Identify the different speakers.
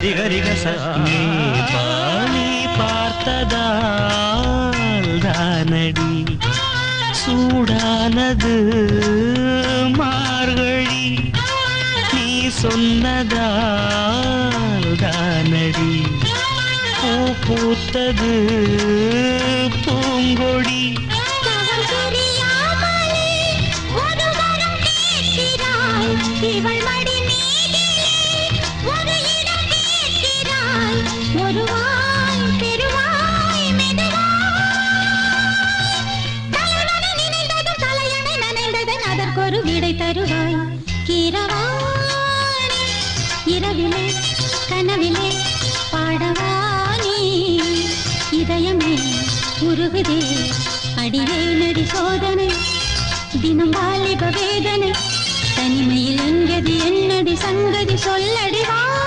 Speaker 1: நீ பார்த்ததால் தானடி சூடானது மார்கழி நீ சொன்னதால் தானடி பூ பூத்தது பூங்கொடி
Speaker 2: ஒரு விடை தருவாய் கீரவாணி இரவிலே கனவிலே பாடவானி இதயமே உருகுதே அடியே நடி சோதனை தினம் வாலிப வேதனை தனிமையில் எங்கதி என்னடி சங்கதி சொல்லடி வா